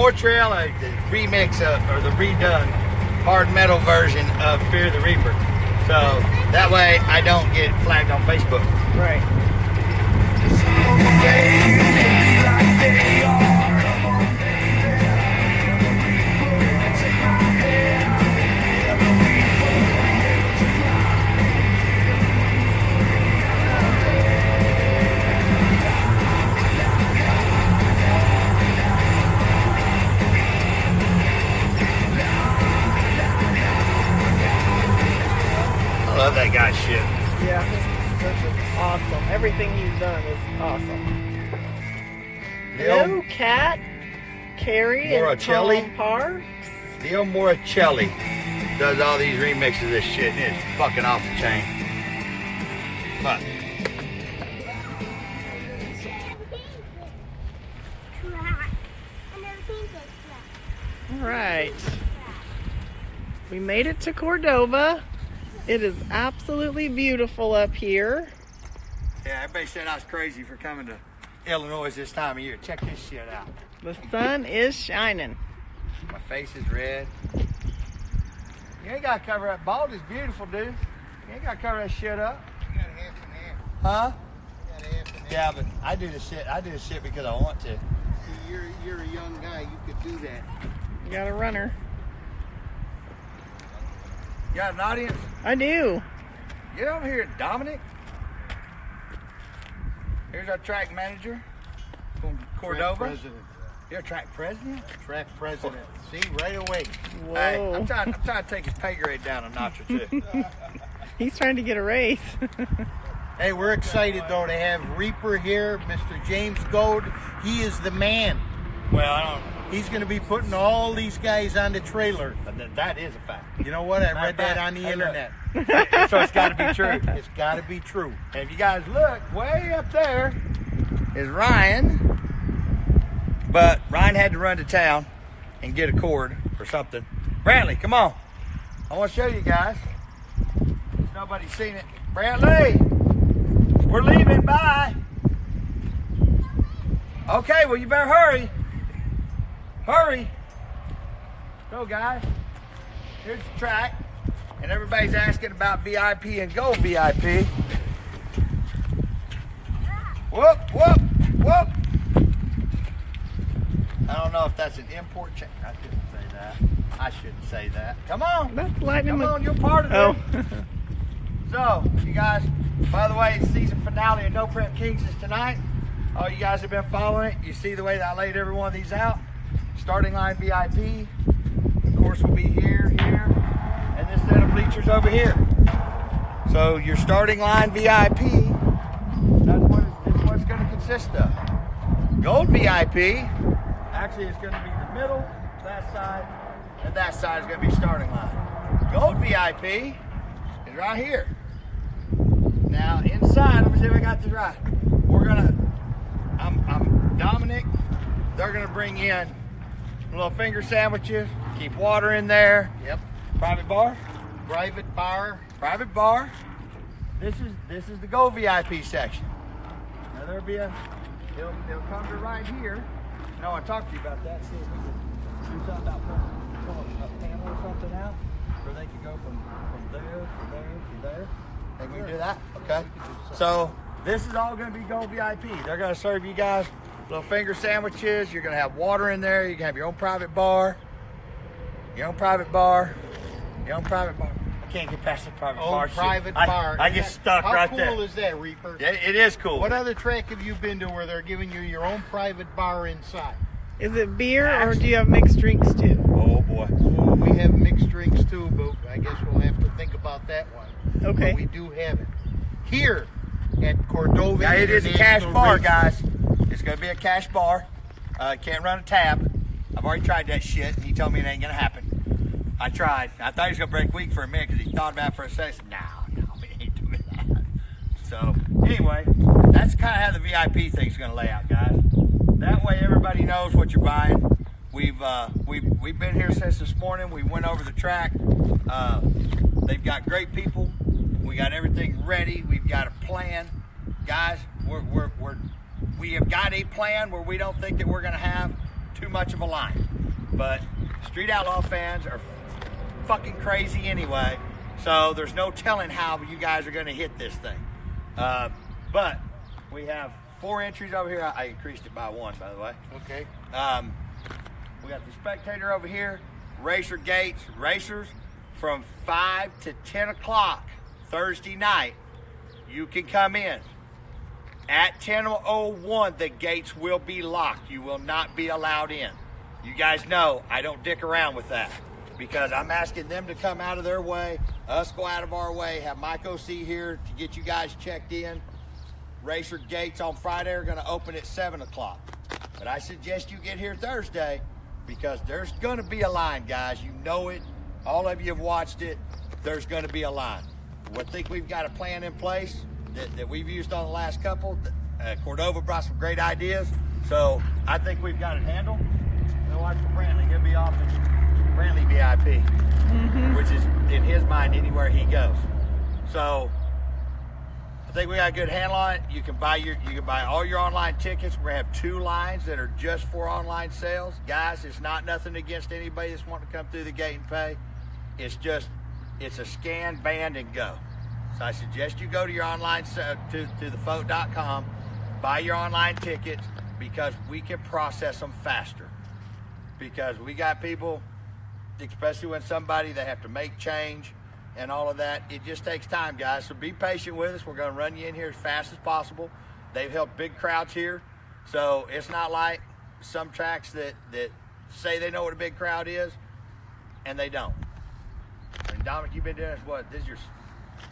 more trail, the remix of, or the redone hard metal version of Fear the Reaper. So that way I don't get flagged on Facebook. Right. I love that guy's shit. Yeah, this is awesome. Everything he's done is awesome. Hello, Kat, Carrie, and Tom Parks. Neil Moricelli does all these remixes of this shit, and it's fucking off the chain. But all right, we made it to Cordova. It is absolutely beautiful up here. yeah, everybody said I was crazy for coming to Illinois this time of year. Check this shit out. The sun is shining. My face is red. You ain't gotta cover that. Bald is beautiful, dude. You ain't gotta cover that shit up. You got a half and half. Huh? You got a half and half. Yeah, but I do the shit. I do the shit because I want to. See, you're a young guy. You could do that. You got a runner. You got an audience? I do. Get over here, Dominic. Here's our track manager from Cordova. Track president. You're a track president? Track president. See, right away. Whoa. Hey, I'm trying to take his pay grade down a notch or two. He's trying to get a raise. Hey, we're excited though to have Reaper here, Mr. James Goad. He is the man. Well, I don't. He's going to be putting all these guys on the trailer. That is a fact. You know what? I read that on the Hey, look. internet. So it's got to be true. It's got to be true. And if you guys look, way up there is Ryan. But Ryan had to run to town and get a cord or something. Brantley, come on. I want to show you guys. Nobody's seen it. Brantley, we're leaving. Bye. Okay, well, you better hurry. Hurry. Go, guys. Here's the track. And everybody's asking about VIP and Gold VIP. Whoop, whoop, whoop. I don't know if that's an import check. I shouldn't say that. I shouldn't say that. Come on. That's lightning. Come on, you're part of it. Oh. So, you guys, by the way, season finale of No Prep Kings is tonight. All you guys have been following it. You see the way that I laid every one of these out. Starting line VIP. Of course, will be here, and this set of bleachers over here. So your starting line VIP, that's what it's going to consist of. Gold VIP, actually it's going to be the middle, that side, and that side is going to be starting line. Gold VIP is right here. Now inside, let me see if I got this right. I'm Dominic. They're going to bring in little finger sandwiches, keep water in there. Yep. Private bar. Private bar. Private bar. This is the Go VIP section. Now there'll be they'll come to right here. And I want to talk to you about that. See if we can do something about pulling a panel or something out, where they can go from there to there to there. Think we can do that? Okay. So this is all going to be Go VIP. They're going to serve you guys little finger sandwiches. You're going to have water in there. You can have your own private bar. Your own private bar. Your own private bar. I can't get past the private bar. Private bar. I get stuck right there. How cool is that, Reaper? Yeah, it is cool. What other track have you been to where they're giving you your own private bar inside? Is it beer or do you have mixed drinks too? Oh boy. Well, we have mixed drinks too, but I guess we'll have to think about that one. Okay. But we do have it here at Cordova. Yeah, it is a cash International bar, Raceway. guys. It's going to be a cash bar. Can't run a tab. I've already tried that shit. He told me it ain't going to happen. I tried. I thought he was going to break weak for a minute because he thought about it for a second. No, we ain't doing that. So, anyway, that's kind of how the VIP thing's going to lay out, guys. That way everybody knows what you're buying. We've been here since this morning. We went over the track. They've got great people. We got everything ready. We've got a plan. Guys, we have got a plan where we don't think that we're going to have too much of a line. But Street Outlaw fans are fucking crazy anyway, so there's no telling how you guys are going to hit this thing. But we have 4 entries over here. I increased it by 1, by the way. Okay. We got the spectator over here, Racer Gates, racers from 5 to 10 o'clock Thursday night. You can come in. At 10:01, the gates will be locked. You will not be allowed in. You guys know I don't dick around with that because I'm asking them to come out of their way, us go out of our way, have Mike OC here to get you guys checked in. Racer Gates on Friday are going to open at 7 o'clock. But I suggest you get here Thursday because there's going to be a line, guys. You know it. All of you have watched it. There's going to be a line. I think we've got a plan in place that we've used on the last couple. Cordova brought some great ideas. So I think we've got it handled. Now watch for Brantley. He'll be off at Brantley VIP, which is, in his mind, anywhere he goes. So I think we got a good handle on it. You can buy all your online tickets. We're gonna have 2 lines that are just for online sales. Guys, it's not nothing against anybody that's wanting to come through the gate and pay. It's a scan, band, and go. So I suggest you go to your online to thefoat.com, buy your online tickets because we can process them faster. Because we got people, especially when they have to make change and all of that, it just takes time, guys. So be patient with us. We're going to run you in here as fast as possible. They've helped big crowds here. So it's not like some tracks that say they know what a big crowd is and they don't. And Dominic, you've been doing this, what?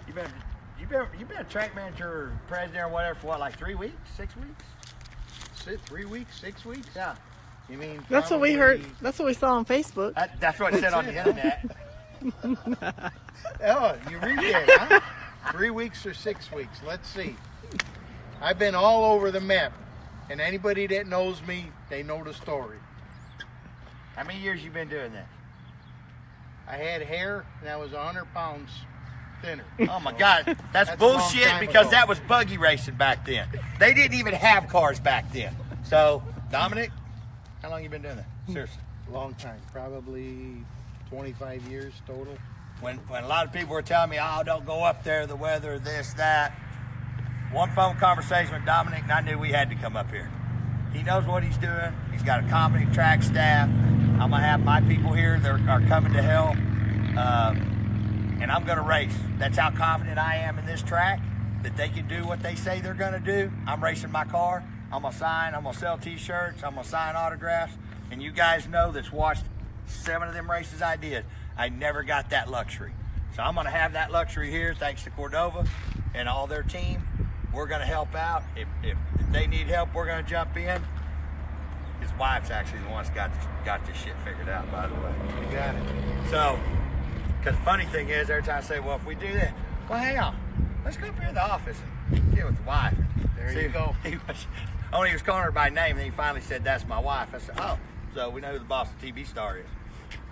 You've been a track manager or president or whatever for what, like 3 weeks, 6 weeks? 3 weeks, 6 weeks? Yeah. You mean That's what we heard. That's what we saw on Facebook. That's what it said on the internet. Oh, you read that, huh? 3 weeks or 6 weeks? Let's see. I've been all over the map, and anybody that knows me, they know the story. How many years you been doing that? I had hair, and I was 100 pounds thinner. Oh my God, that's a bullshit long time because ago. that was buggy racing back then. They didn't even have cars back then. So, Dominic, how long you been doing that? Seriously. Long time, probably 25 years total. When a lot of people were telling me, oh, don't go up there, the weather, this, that. One phone conversation with Dominic, and I knew we had to come up here. He knows what he's doing. He's got a competent track staff. I'm going to have my people here that are coming to help. And I'm going to race. That's how confident I am in this track, that they can do what they say they're going to do. I'm racing my car. I'm going to sign. I'm going to sell T-shirts. I'm going to sign autographs. And you guys know that's watched 7 of them races I did. I never got that luxury. So I'm going to have that luxury here thanks to Cordova and all their team. We're going to help out. If they need help, we're going to jump in. His wife's actually the one that's got this shit figured out, by the way. You got it. So, because the funny thing is, every time I say, well, if we do that, well, hang on. Let's go up here to the office and get with the wife. There you go. He was calling her by name, and then he finally said, that's my wife. I said, oh, so we know who the boss of the TV star is.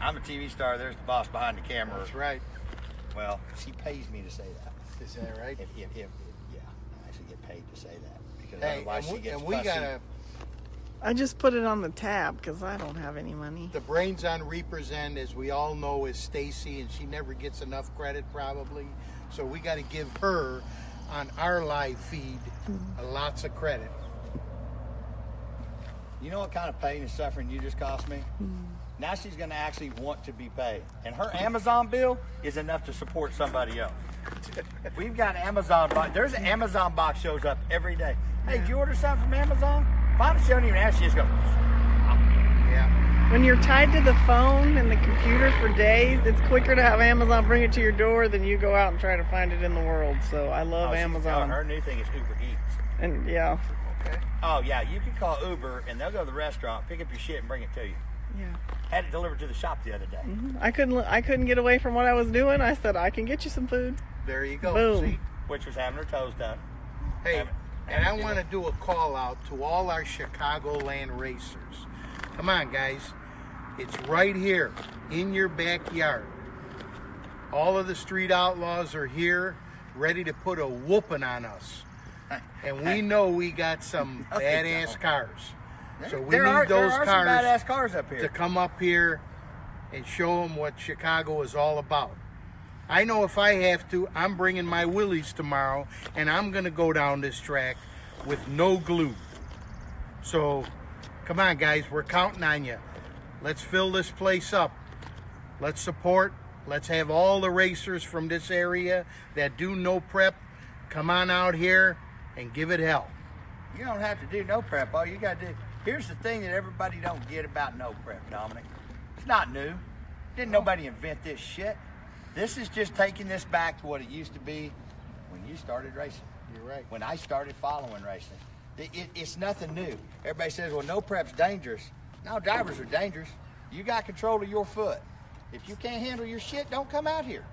I'm a TV star. There's the boss behind the camera. That's right. Well, she pays me to say that. Is that right? Yeah, I actually get paid to say that. Because Hey, otherwise she gets and we fussy. got I just put it on the tab because I don't have any money. the brains on Reaper's End, as we all know, is Stacy, and she never gets enough credit probably. So we got to give her on our live feed lots of credit. You know what kind of pain and suffering you just cost me? Now she's going to actually want to be paid. And her Amazon bill is enough to support somebody else. We've got Amazon box. There's an Amazon box shows up every day. Hey, did you order something from Amazon? Finally, she don't even ask. She just goes, Yeah. When you're tied to the phone and the computer for days, it's quicker to have Amazon bring it to your door than you go out and try to find it in the world. So I love Amazon. Her new thing is Uber Eats. And yeah. Okay. Oh, yeah, you can call Uber, and they'll go to the restaurant, pick up your shit, and bring it to you. Yeah. Had it delivered to the shop the other day. I couldn't get away from what I was doing. I said, I can get you some food. There you go. Boom. See? Which was having her toes done. Hey, Having and I to do want to it. do a call out to all our Chicagoland racers. Come on, guys. It's right here in your backyard. All of the Street Outlaws are here, ready to put a whooping on us. And we know we got some No, they badass don't. cars. So we there need are those some cars badass cars up here. to come up here and show them what Chicago is all about. I know if I have to, I'm bringing my Willys tomorrow, and I'm going to go down this track with no glue. So, come on, guys, we're counting on you. Let's fill this place up. Let's support. Let's have all the racers from this area that do no prep come on out here and give it hell. You don't have to do no prep. All you got to do. Here's the thing that everybody don't get about no prep, Dominic. It's not new. Didn't nobody invent this shit. This is just taking this back to what it used to be when you started racing. You're right. When I started following racing. It's nothing new. Everybody says, well, no prep's dangerous. No, drivers are dangerous. You got control of your foot. If you can't handle your shit, don't come out here.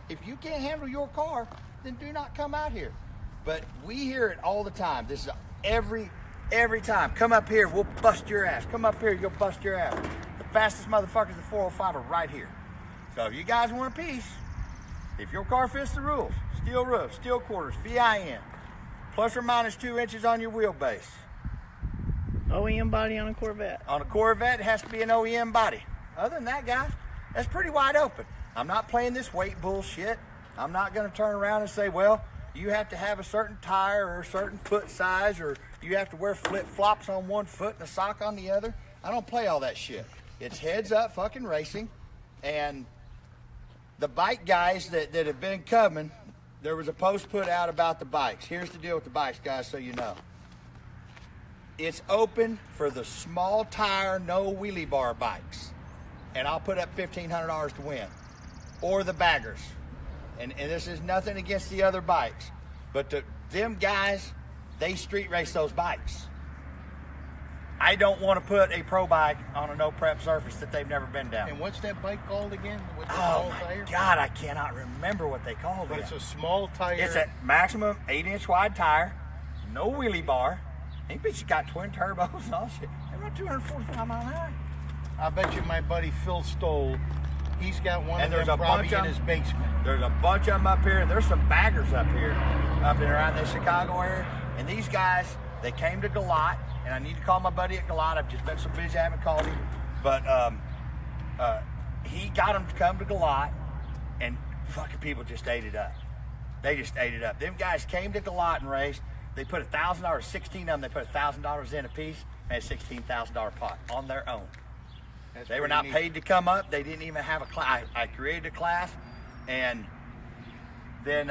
If you can't handle your car, then do not come out here. But we hear it all the time. This is every time. Come up here, we'll bust your ass. Come up here, you'll bust your ass. The fastest motherfuckers at 405 are right here. So if you guys want a piece, if your car fits the rules, steel roof, steel quarters, VIN, plus or minus 2 inches on your wheelbase. OEM body on a Corvette. On a Corvette, it has to be an OEM body. Other than that, guys, that's pretty wide open. I'm not playing this weight bullshit. I'm not going to turn around and say, well, you have to have a certain tire or a certain foot size, or you have to wear flip-flops on one foot and a sock on the other. I don't play all that shit. It's heads up fucking racing. And the bike guys that have been coming, there was a post put out about the bikes. Here's the deal with the bikes, guys, so you know. It's open for the small tire, no wheelie bar bikes. And I'll put up $1,500 to win. Or the baggers. And this is nothing against the other bikes. But them guys, they street race those bikes. I don't want to put a pro bike on a no prep surface that they've never been down. And what's that bike called again? With the Oh small my tire? God, I cannot remember what they called But it. it's a small tire. It's a maximum 8-inch wide tire, no wheelie bar. These bitches got twin turbos and all shit. They run 245 mile an hour. I bet you my buddy Phil Stoll, he's got one And of there's them a probably bunch in of his basement. There's a bunch of them up here. There's some baggers up here, up and around the Chicago area. And these guys, they came to Galat, and I need to call my buddy at Galat. I've just been so busy I haven't called him. But he got them to come to Galat, and fucking people just ate it up. They just ate it up. Them guys came to Galat and raced. They put $1,000, 16 of them, they put $1,000 in a piece, and a $16,000 pot on their own. That's They were pretty not neat. paid to come up. They didn't even have a class. I created a class, and then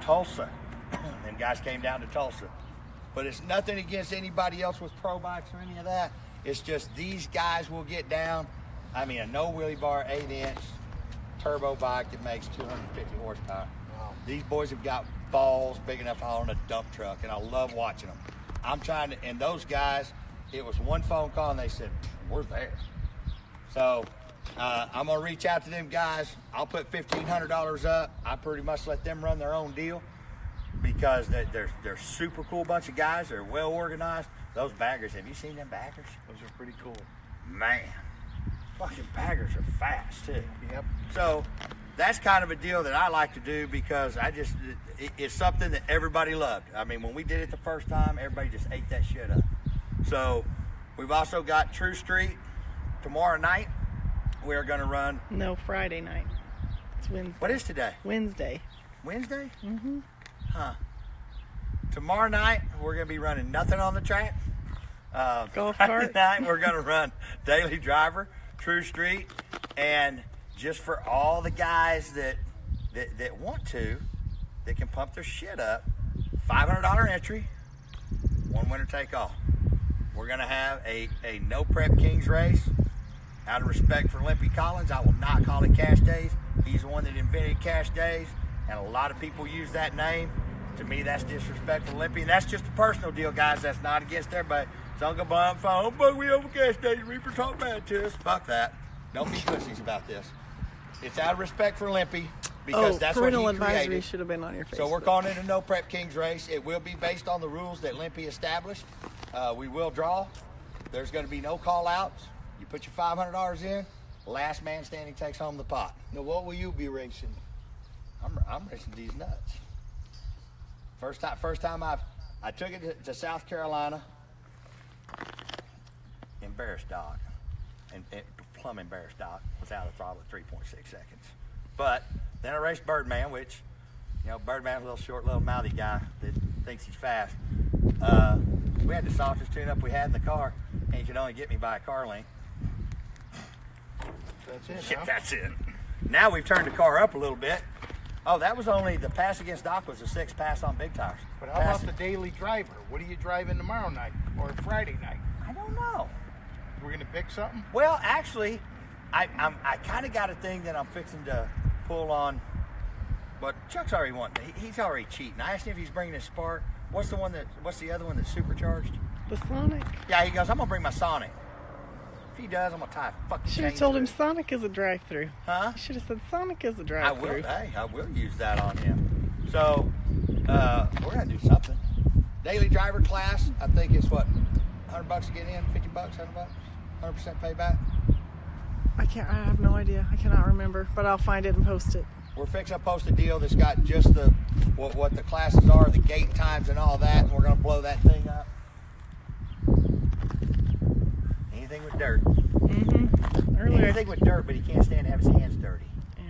Tulsa. Them guys came down to Tulsa. But it's nothing against anybody else with pro bikes or any of that. It's just these guys will get down. I mean, a no wheelie bar, 8-inch turbo bike that makes 250 horsepower. Wow. These boys have got balls big enough to haul on a dump truck, and I love watching them. I'm trying to, and those guys, it was one phone call, and they said, we're there. So I'm going to reach out to them guys. I'll put $1,500 up. I pretty much let them run their own deal because they're super cool bunch of guys. They're well organized. Those baggers, have you seen them baggers? Those are pretty cool. Man, fucking baggers are fast too. Yep. So that's kind of a deal that I like to do because it's something that everybody loved. I mean, when we did it the first time, everybody just ate that shit up. So we've also got True Street. Tomorrow night, we're going to run. No, Friday night. It's Wednesday. What is today? Wednesday. Wednesday? Mm-hmm. Huh. Tomorrow night, we're going to be running nothing on the track. Golf Friday cart. night, we're going to run Daily Driver, True Street, and just for all the guys that want to, that can pump their shit up, $500 entry, one winner take all. We're going to have a no prep Kings race. Out of respect for Limpy Collins, I will not call it Cash Days. He's the one that invented Cash Days, and a lot of people use that name. To me, that's disrespectful to Limpy, and that's just a personal deal, guys. That's not against everybody. Don't go by and phone, oh, but we over Cash Days, Reaper talk bad to us. Fuck that. Don't be pussies about this. It's out of respect for Limpy, because that's what parental he advisory created. should have been on your face. So we're calling it a no prep Kings race. It will be based on the rules that Limpy established. We will draw. There's going to be no call outs. You put your $500 in. Last man standing takes home the pot. Now, what will you be racing? I'm racing these nuts. First time I took it to South Carolina. embarrassed dock, and plumb embarrassed dock, was out of throttle at 3.6 seconds. But then I raced Birdman, which, you know, Birdman's a little short, little mouthy guy that thinks he's fast. We had the softest tune-up we had in the car, and he could only get me by a car length. That's it, Shit, huh? that's it. Now we've turned the car up a little bit. Oh, that was only the pass against Doc was a 6 pass on big tires. But how about the daily driver? What are you driving tomorrow night or Friday night? I don't know. We're gonna pick something? Well, actually, I kind of got a thing that I'm fixing to pull on. But Chuck's already he's already cheating. I asked him if he's bringing his Spark. What's the other one that's supercharged? The Sonic. Yeah, he goes, I'm gonna bring my Sonic. If he does, I'm gonna tie a fucking Should have chain told to him it. Sonic is a drive-through. Huh? You should have said Sonic is a I will. drive-through. Hey, I will use that on him. So we're gonna do something. Daily driver class. I think it's what, $100 to get in, $50, $100, 100% payback. I have no idea. I cannot remember, but I'll find it and post it. We're fixing to post a deal that's got just what the classes are, the gate times and all that, and we're gonna blow that thing up. Anything with dirt. Earlier. Anything with dirt, but he can't stand to have his hands dirty. Yeah.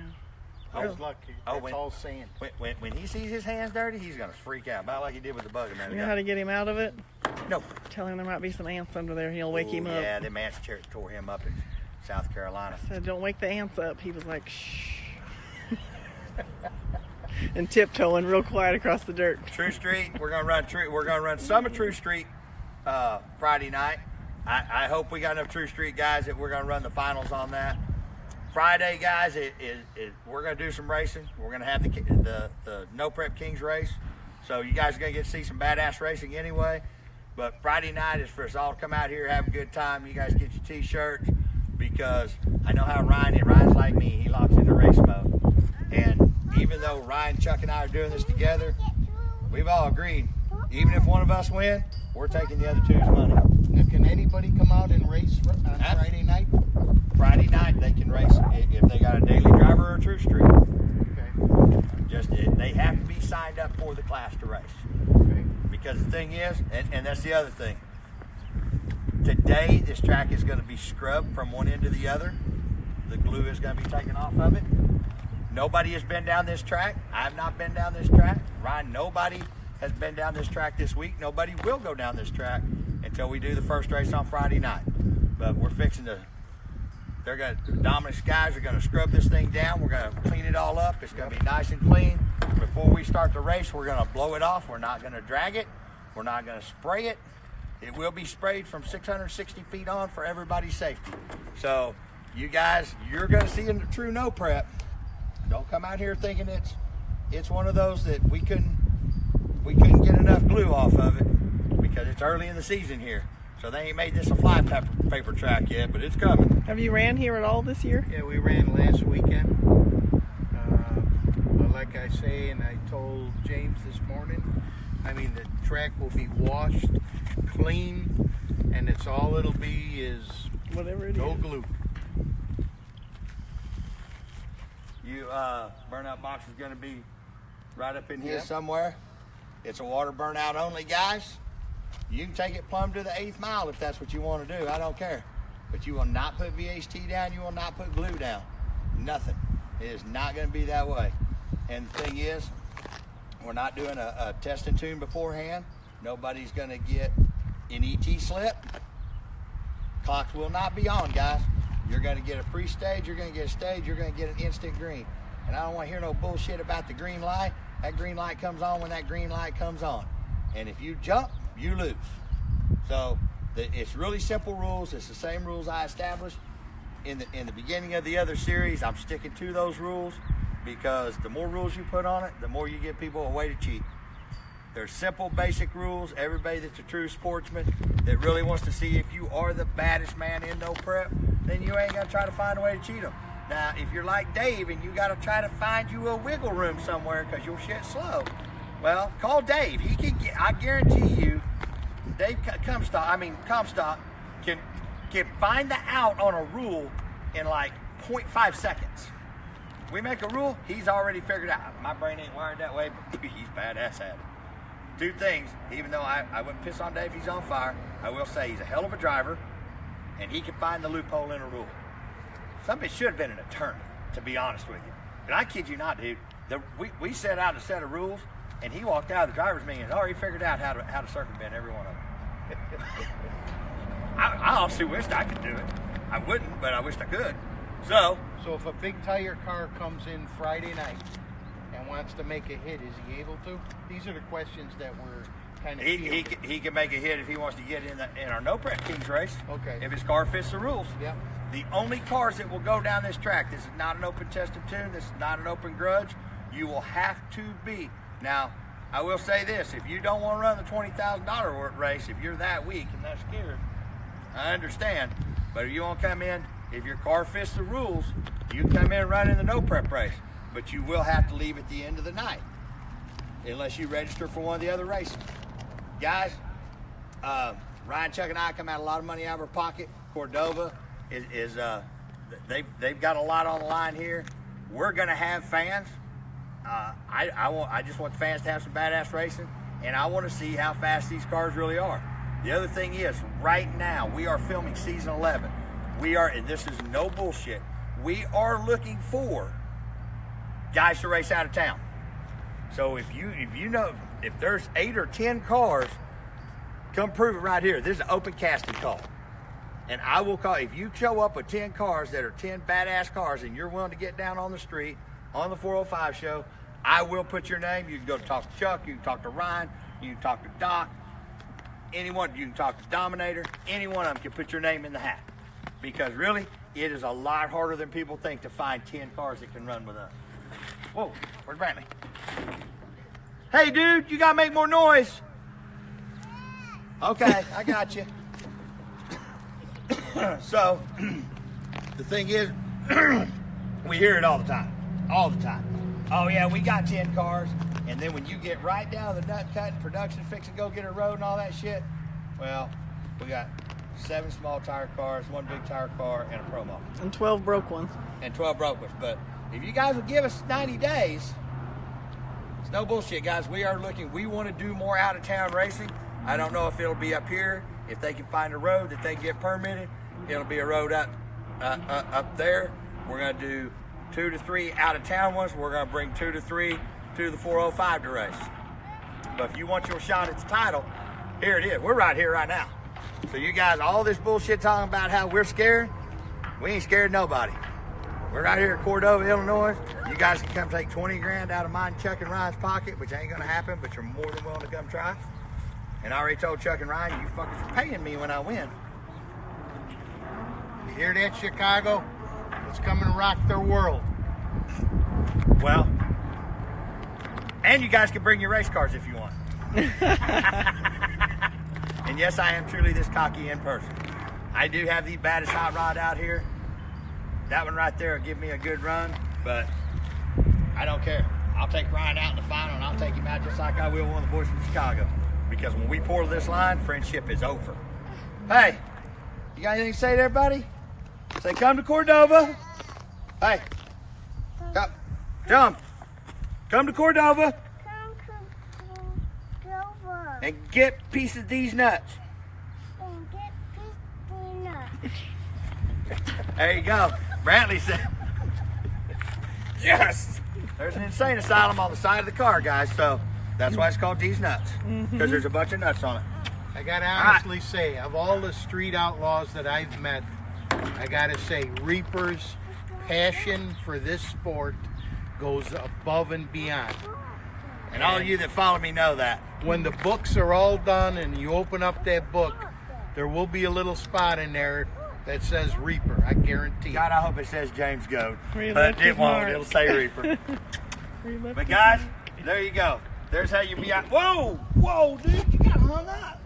I was lucky. That's all sand. When he sees his hands dirty, he's gonna freak out, about like he did with the bug a minute You know ago. how to get him out of it? No. Tell him there might be some ants under there. He'll wake him up. Yeah, them ants tore him up in South Carolina. Said, don't wake the ants up. He was like, shh. And tiptoeing real quiet across the dirt. True Street, we're gonna run some of True Street Friday night. I hope we got enough True Street guys that we're gonna run the finals on that. Friday, guys, we're gonna do some racing. We're gonna have the No Prep Kings race, so you guys are gonna get to see some badass racing anyway. But Friday night is for us all to come out here, have a good time. You guys get your t-shirts, because I know how Ryan is. Ryan's like me; he locks into race mode. And even though Ryan, Chuck, and I are doing this together, we've all agreed, even if one of us win, we're taking the other two's money. Now, can anybody come out and race on Friday night? Friday night they can race if they got a daily driver or a True Street. Okay. They have to be signed up for the class to race. Okay. Because the thing is, and that's the other thing, today this track is going to be scrubbed from one end to the other. The glue is going to be taken off of it. Nobody has been down this track. I have not been down this track. Ryan, nobody has been down this track this week. Nobody will go down this track until we do the first race on Friday night. But we're fixing to, Dominic's guys are going to scrub this thing down. We're going to clean it all up. It's going to be nice and clean. Before we start the race, we're going to blow it off. We're not going to drag it. We're not going to spray it. It will be sprayed from 660 feet on for everybody's safety. So you guys, you're going to see a true no prep. Don't come out here thinking it's one of those that we couldn't get enough glue off of it, because it's early in the season here. So they ain't made this a fly paper track yet, but it's coming. Have you ran here at all this year? Yeah, we ran last weekend. But like I say, and I told James this morning, I mean, the track will be washed, clean, and it's all it'll be is Whatever it no is. glue. You burnout box is going to be right up in here Yep. somewhere. It's a water burnout only, guys. You can take it plumb to the 8th mile if that's what you want to do. I don't care. But you will not put VHT down. You will not put glue down. Nothing. It is not going to be that way. And the thing is, we're not doing a test and tune beforehand. Nobody's going to get an ET slip. Clocks will not be on, guys. You're going to get a pre-stage, you're going to get a stage, you're going to get an instant green. And I don't want to hear no bullshit about the green light. That green light comes on when that green light comes on. And if you jump, you lose. So it's really simple rules. It's the same rules I established in the beginning of the other series. I'm sticking to those rules, because the more rules you put on it, the more you give people a way to cheat. They're simple, basic rules. Everybody that's a true sportsman that really wants to see if you are the baddest man in no prep, then you ain't got to try to find a way to cheat them. Now, if you're like Dave and you got to try to find you a wiggle room somewhere because your shit's slow, well, call Dave. He can get, I guarantee you, Dave Comstock can find the out on a rule in like 0.5 seconds. We make a rule, he's already figured out. My brain ain't wired that way, but he's badass at it. Two things, even though I wouldn't piss on Dave, he's on fire, I will say he's a hell of a driver. and he can find the loophole in a rule. Somebody should have been an attorney, to be honest with you. And I kid you not, dude. We set out a set of rules, and he walked out of the driver's meeting and already figured out how to circumvent every one of them. I honestly wished I could do it. I wouldn't, but I wished I could. So if a big tire car comes in Friday night and wants to make a hit, is he able to? These are the questions that we're kind of he can make a hit if he wants to get in our No Prep Kings race. Okay. If his car fits the rules. Yep. The only cars that will go down this track, this is not an open test of tune, this is not an open grudge, you will have to be. Now, I will say this, if you don't want to run the $20,000 race, if you're that weak and that scared, I understand. But if you want to come in, if your car fits the rules, you can come in and run in the no prep race. But you will have to leave at the end of the night, unless you register for one of the other races. Guys, Ryan, Chuck, and I come out a lot of money out of our pocket. Cordova they've got a lot on the line here. We're gonna have fans. I just want the fans to have some badass racing, and I want to see how fast these cars really are. The other thing is, right now we are filming season 11. And this is no bullshit. We are looking for guys to race out of town. So if you know if there's 8 or 10 cars, come prove it right here. This is an open casting call. And I will call, if you show up with 10 cars that are 10 badass cars and you're willing to get down on the street on the 405 show, I will put your name. You can go talk to Chuck, you can talk to Ryan, you can talk to Doc, anyone, you can talk to Dominator, any one of them can put your name in the hat. Because really, it is a lot harder than people think to find 10 cars that can run with us. Whoa, where's Brantley? Hey dude, you gotta make more noise. Okay, I got you. So, the thing is, we hear it all the time. All the time. Oh yeah, we got 10 cars. And then when you get right down to the nut cutting, production, fix and go get a road and all that shit, well, we got 7 small tire cars, 1 big tire car, and a promo. And 12 broke ones. And 12 broke ones. But if you guys will give us 90 days, it's no bullshit, guys. We are looking, we want to do more out-of-town racing. I don't know if it'll be up here. If they can find a road that they can get permitted, it'll be a road up there. We're going to do 2 to 3 out-of-town ones. We're going to bring 2 to 3 to the 405 to race. But if you want your shot at the title, here it is. We're right here right now. So you guys, all this bullshit talking about how we're scared, we ain't scared of nobody. We're right here at Cordova, Illinois. You guys can come take 20 grand out of mine, Chuck and Ryan's pocket, which ain't gonna happen, but you're more than willing to come try. And I already told Chuck and Ryan, you fuckers are paying me when I win. You hear that, Chicago? Let's come and rock their world. Well, and you guys can bring your race cars if you want. And yes, I am truly this cocky in person. I do have the baddest hot rod out here. That one right there will give me a good run, but I don't care. I'll take Ryan out in the final, and I'll take him out just like I will one of the boys from Chicago. Because when we pour this line, friendship is over. Hey, you got anything to say there, buddy? Say, come to Cordova. Hey, come, jump. Come to Cordova. Come to Cordova. And get a piece of these nuts. And get peanut. There you go. Brantley said, yes. There's an insane asylum on the side of the car, guys, so that's why it's called These Nuts, because there's a bunch of nuts on it. I gotta honestly say, of all the street outlaws that I've met, I gotta say, Reaper's passion for this sport goes above and beyond. And all of you that follow me know that. When the books are all done and you open up that book, there will be a little spot in there that says Reaper, I guarantee. God, I hope it says James Goat, He but left it his won't. mark. It'll say Reaper. But guys, there you go. There's how you be out. Whoa, whoa, dude, you got hung up.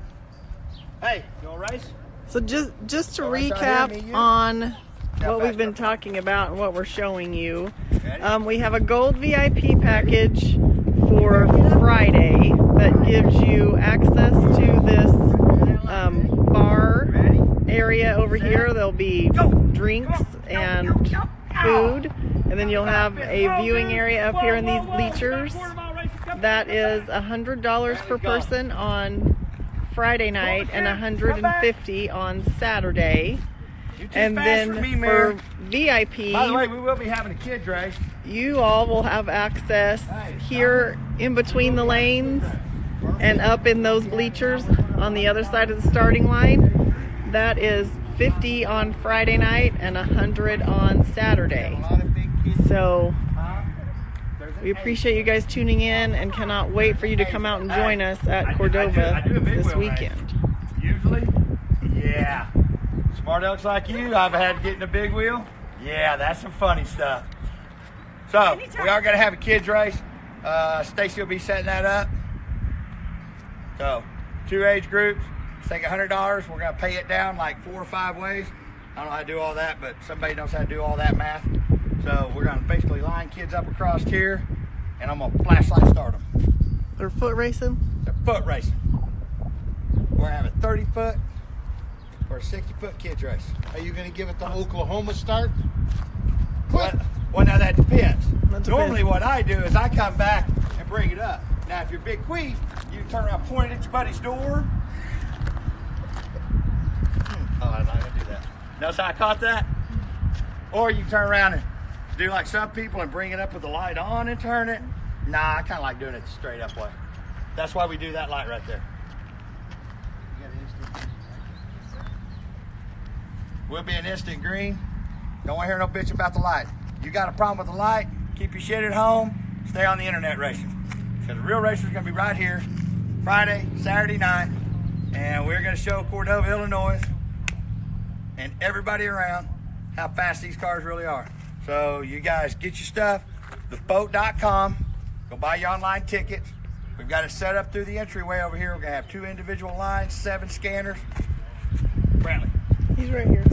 Hey, you want to race? So just to All right, so I hear me, recap you? on Now what we've back been up. talking about and what we're showing you. Ready? We have a gold VIP package for Friday that gives you access to this bar Ready? area over here. There'll be Go. drinks and food, and then you'll have a viewing area up here in these bleachers. That is $100 per person on Friday night and $150 on Saturday. You're too And fast then for me, for Mary. VIP, By the way, we will be having a kids race. you all will have access here in between the lanes and up in those bleachers on the other side of the starting line. That is 50 on Friday night and 100 on Saturday. A lot of big kids. So we appreciate you guys tuning in and cannot wait for you to come out and join us at Cordova I do a big this wheel race. weekend. Usually, yeah. Smart elks like you, I've had to get in a big wheel. Yeah, that's some funny stuff. So, we are going to have a kids race. Stacy will be setting that up. So, 2 age groups. Take $100. We're going to pay it down like 4 or 5 ways. I don't know how to do all that, but somebody knows how to do all that math. So, we're going to basically line kids up across here, and I'm going to flashlight start them. They're foot racing. They're foot racing. We're going to have a 30-foot or a 60-foot kids race. Are you going to give it the Oklahoma start? Well, now that depends. That depends. Normally what I do is I come back and bring it up. Now, if you're big queef, you turn around, point it at your buddy's door. Oh, I'm not going to do that. Notice how I caught that? Or you turn around and do like some people and bring it up with the light on and turn it. Nah, I kind of like doing it the straight up way. That's why we do that light right there. We'll be an instant green. Don't want to hear no bitch about the light. You got a problem with the light, keep your shit at home, stay on the internet racing. Because the real racers are going to be right here, Friday, Saturday night, and we're going to show Cordova, Illinois, and everybody around how fast these cars really are. So you guys get your stuff, theboat.com, go buy your online tickets. We've got it set up through the entryway over here. We're going to have 2 individual lines, 7 scanners. Brantley. He's right here.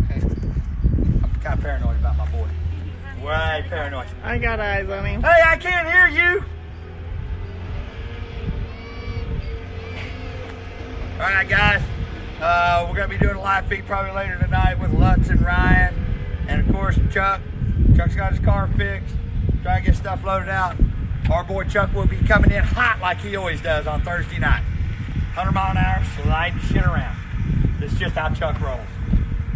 Okay. I'm kind of paranoid about my boy. Way paranoid. I got eyes on him. Hey, I can't hear you. All right, guys. We're going to be doing a live feed probably later tonight with Lutz and Ryan. And, of course, Chuck. Chuck's got his car fixed. Trying to get stuff loaded out. Our boy Chuck will be coming in hot like he always does on Thursday night. 100 mile an hour, sliding shit around. It's just how Chuck rolls.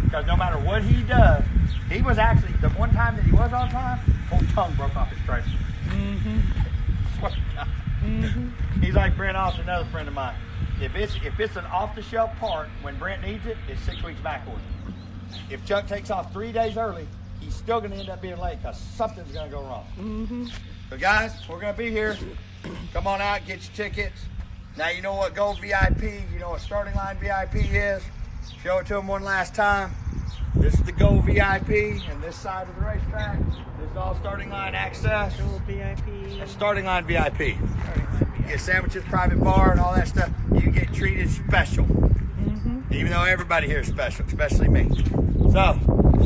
Because no matter what he does, he was actually, the one time that he was on time, whole tongue broke off his trailer. Swear to God. He's like Brent Austin, another friend of mine. If it's an off-the-shelf part, when Brent needs it, it's 6 weeks back order. If Chuck takes off 3 days early, he's still going to end up being late because something's going to go wrong. So guys, we're going to be here. Come on out, get your tickets. Now you know what Gold VIP, you know what starting line VIP is. Show it to them one last time. This is the Gold VIP, and this side of the racetrack. This is all starting line access. Gold VIP. That's starting line VIP. Starting line You get sandwiches, private bar, and all that stuff. You get treated special. Even though everybody here is special, especially me. So,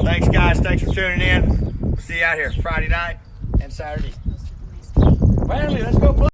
thanks guys. Thanks for tuning in. We'll see you out here Friday night and Saturday. Well, let's go play.